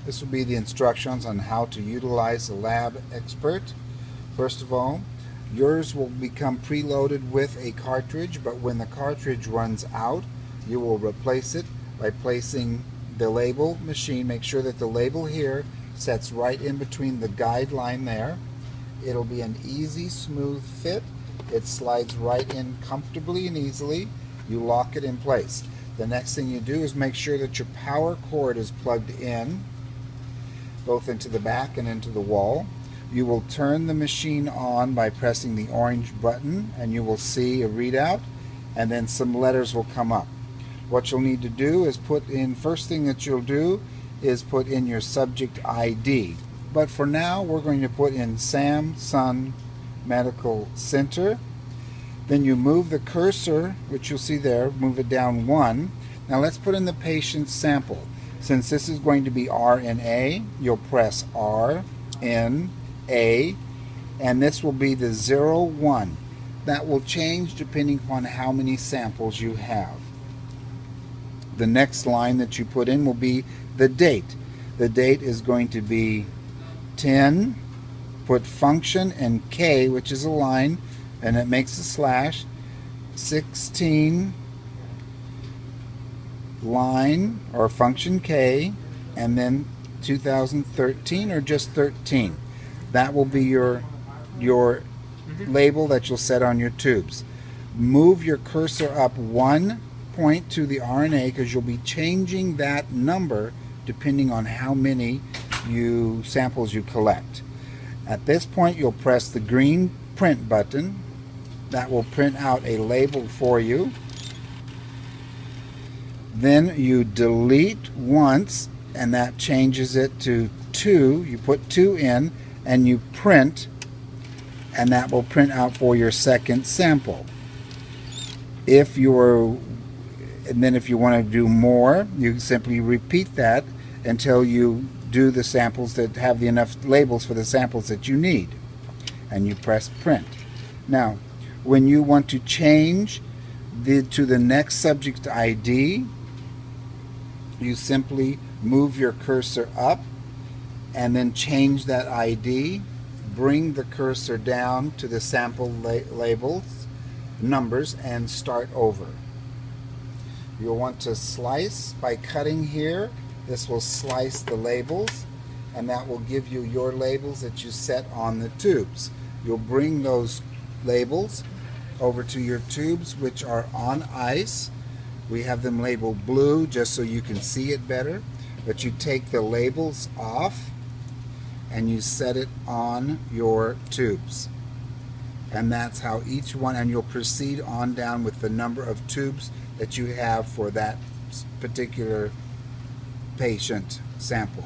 This will be the instructions on how to utilize the LabExpert. First of all, yours will become preloaded with a cartridge, but when the cartridge runs out, you will replace it by placing the label machine. Make sure that the label here sets right in between the guideline there. It'll be an easy, smooth fit. It slides right in comfortably and easily. You lock it in place. The next thing you do is make sure that your power cord is plugged in, both into the back and into the wall. You will turn the machine on by pressing the orange button, and you will see a readout, and then some letters will come up. What you'll need to do is first thing that you'll do is put in your subject ID. But for now, we're going to put in Samsung Medical Center. Then you move the cursor, which you'll see there, move it down 1. Now let's put in the patient's sample. Since this is going to be RNA, you'll press R, N, A, and this will be the 0, 1. That will change depending upon how many samples you have. The next line that you put in will be the date. The date is going to be 10, put function and K, which is a line, and it makes a slash, 16, line or function K, and then 2013 or just 13. That will be your label that you'll set on your tubes. Move your cursor up 1 point to the RNA, because you'll be changing that number depending on how many samples you collect. At this point, you'll press the green print button. That will print out a label for you. Then you delete once, and that changes it to 2. You put 2 in, and you print, and that will print out for your second sample. If you want to do more, you simply repeat that until you do the samples that have enough labels for the samples that you need, and you press print. Now, when you want to change to the next subject ID, you simply move your cursor up and then change that ID. Bring the cursor down to the sample labels, numbers, and start over. You'll want to slice by cutting here. This will slice the labels, and that will give you your labels that you set on the tubes. You'll bring those labels over to your tubes, which are on ice. We have them labeled blue just so you can see it better, but you take the labels off and you set it on your tubes. And that's how each one, and you'll proceed on down with the number of tubes that you have for that particular patient sample.